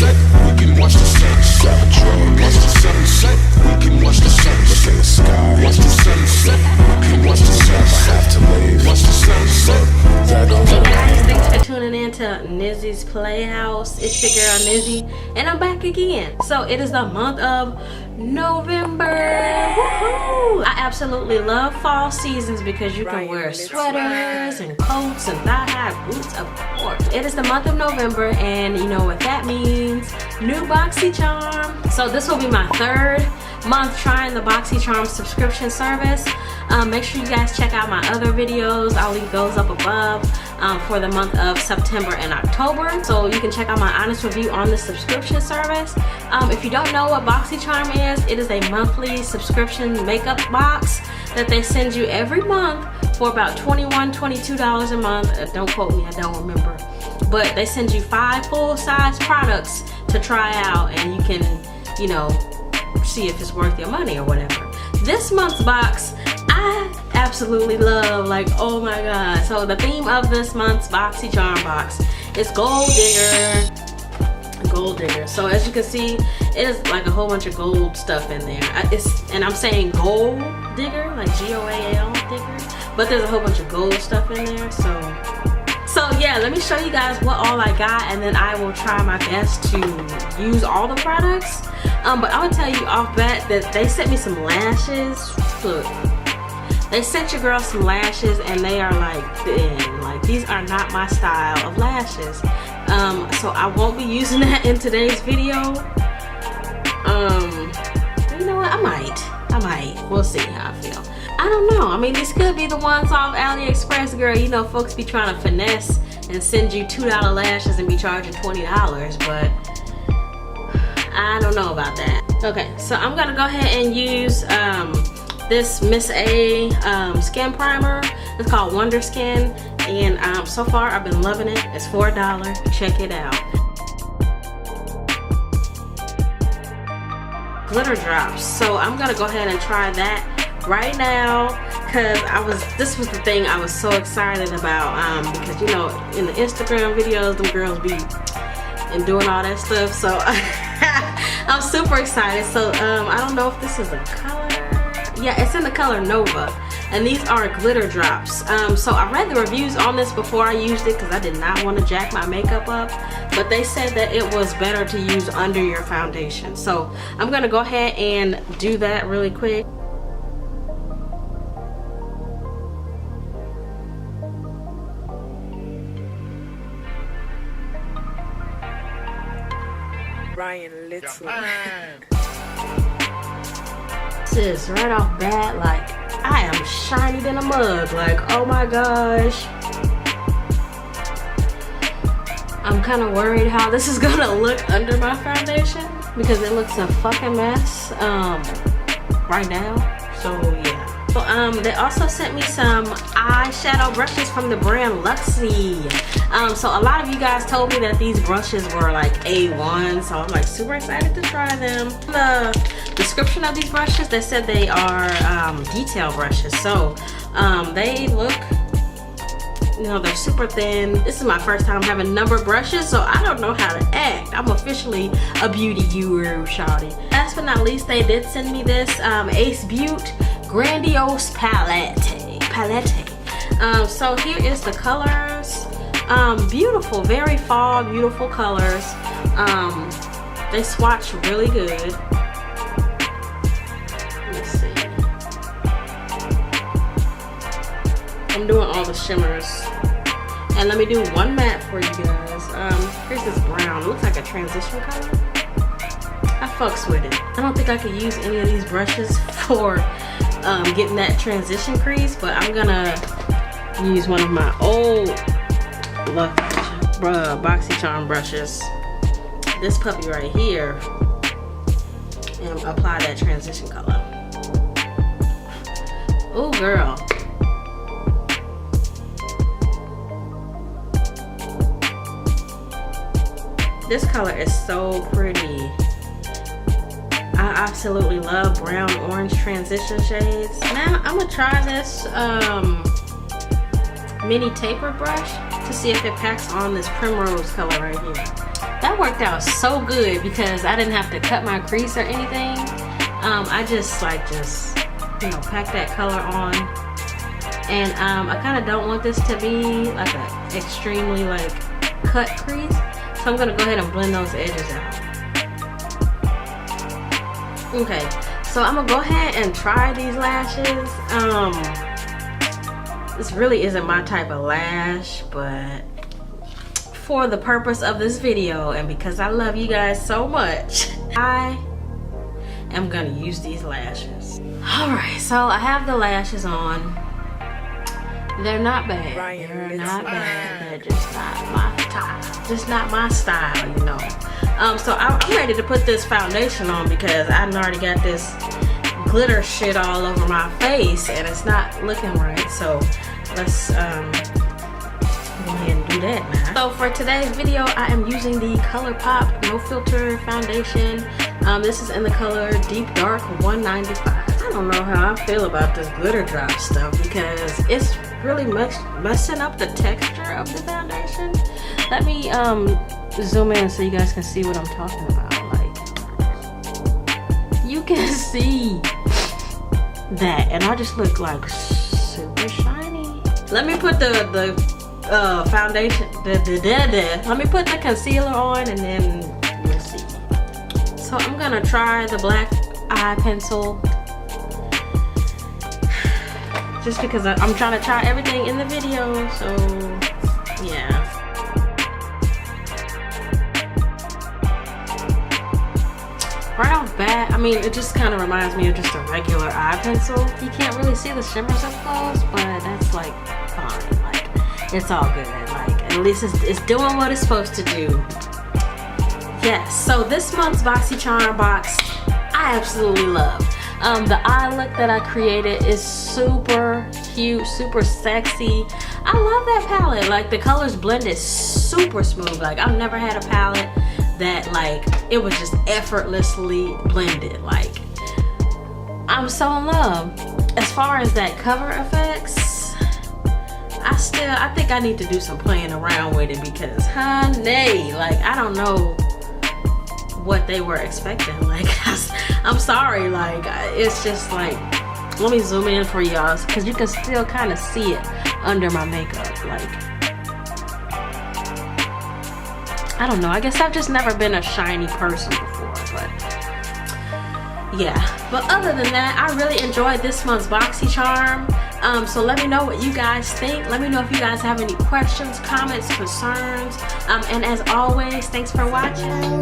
sunset. We can watch the sunset. Watch the sunset. We can watch the sunset. Look at the sky. Watch the sunset. We can watch the sunset. Have to leave. Watch the sunset. Hey guys, thanks for tuning in to Nizzy's Playhouse. It's your girl Nizzy, and I'm back again. So it is the month of November. Woohoo! I absolutely love fall seasons because you can wear sweaters and coats and thigh-high boots, of course. It is the month of November, and you know what that means. New BOXYCharm. So this will be my third month trying the BOXYCharm subscription service. Make sure you guys check out my other videos. I'll leave those up above for the month of September and October, so you can check out my honest review on the subscription service. If you don't know what BOXYCharm is, it is a monthly subscription makeup box that they send you every month for about $21, $22 a month. Don't quote me, I don't remember, but they send you 5 full-size products to try out, and you can, you know, see if it's worth your money or whatever. This month's box I absolutely love, like, oh my god. So the theme of this month's BOXYCharm box is Gold Digger. Gold Digger. So as you can see, it is like a whole bunch of gold stuff in there. And I'm saying Gold Digger, like G-O-A-L Digger, but there's a whole bunch of gold stuff in there. So yeah, let me show you guys what all I got, and then I will try my best to use all the products. But I'm gonna tell you off bat that they sent me some lashes. Look, they sent your girl some lashes, and they are like thin. Like, these are not my style of lashes. So I won't be using that in today's video. You know what? I might. We'll see how I feel. I don't know. I mean, these could be the ones off AliExpress, girl. You know, folks be trying to finesse and send you $2 lashes and be charging $20, but I don't know about that. Okay, so I'm gonna go ahead and use this Miss A skin primer. It's called Wonder Skin, and so far I've been loving it. It's $4. Check it out. Glitter drops. So I'm gonna go ahead and try that right now, because this was the thing I was so excited about, because you know, in the Instagram videos, them girls be and doing all that stuff. So I'm super excited. So I don't know if this is a color. Yeah, it's in the color Nova, and these are glitter drops. So I read the reviews on this before I used it, because I did not want to jack my makeup up, but they said that it was better to use under your foundation. So I'm gonna go ahead and do that really quick. Little. Sis, right off bat, like, I am shiny than a mug. Like, oh my gosh. I'm kind of worried how this is gonna look under my foundation, because it looks a fucking mess right now. So yeah. So they also sent me some eyeshadow brushes from the brand Luxy. So a lot of you guys told me that these brushes were like A1, so I'm like super excited to try them. In the description of these brushes, they said they are detail brushes. So they look, you know, they're super thin. This is my first time having number brushes, so I don't know how to act. I'm officially a beauty guru, shawty. Last but not least, they did send me this Ace Beauty Grandiose palette. So here is the colors. Beautiful, very fall, beautiful colors. They swatch really good. Let's see. I'm doing all the shimmers. And let me do one matte for you guys. Here's this brown. It looks like a transition color. I fucks with it. I don't think I could use any of these brushes for getting that transition crease, but I'm gonna use one of my old BOXYCharm brushes, this puppy right here, and apply that transition color. Oh girl. This color is so pretty. I absolutely love brown orange transition shades. Now I'm gonna try this mini taper brush to see if it packs on this primrose color right here. that worked out so good because I didn't have to cut my crease or anything. I just you know, pack that color on. And I kind of don't want this to be like a extremely like cut crease. So I'm gonna go ahead and blend those edges out. Okay, so I'm gonna go ahead and try these lashes. This really isn't my type of lash, but for the purpose of this video and because I love you guys so much, I am gonna use these lashes. Alright, so I have the lashes on. They're not bad. They're not bad. They're just not my style. Just not my style, you know. So I'm ready to put this foundation on because I already got this glitter shit all over my face and it's not looking right. So let's go ahead and do that now. So for today's video, I am using the ColourPop No Filter Foundation. This is in the color Deep Dark 195. I don't know how I feel about this glitter drop stuff because it's really messing up the texture of the foundation. Let me zoom in so you guys can see what I'm talking about. Like, you can see that, and I just look like super shiny. Let me put the foundation, let me put the concealer on and then you'll see. So I'm gonna try the black eye pencil just because I'm trying to try everything in the video, so yeah. Right off bat, I mean, it just kind of reminds me of just a regular eye pencil. You can't really see the shimmers up close, but that's like fine. Like, it's all good. Like, at least it's doing what it's supposed to do. Yes, so this month's BoxyCharm box, I absolutely love. The eye look that I created is super cute, super sexy. I love that palette. Like, the colors blended super smooth. Like, I've never had a palette that like it was just effortlessly blended. Like, I'm so in love. As far as that cover effects, I think I need to do some playing around with it because honey, like, I don't know what they were expecting. Like, I'm sorry, like, it's just like, let me zoom in for y'all because you can still kind of see it under my makeup. Like, I don't know, I guess I've just never been a shiny person before, but yeah. But other than that, I really enjoyed this month's BoxyCharm. So let me know what you guys think. Let me know if you guys have any questions, comments, concerns. And as always, thanks for watching.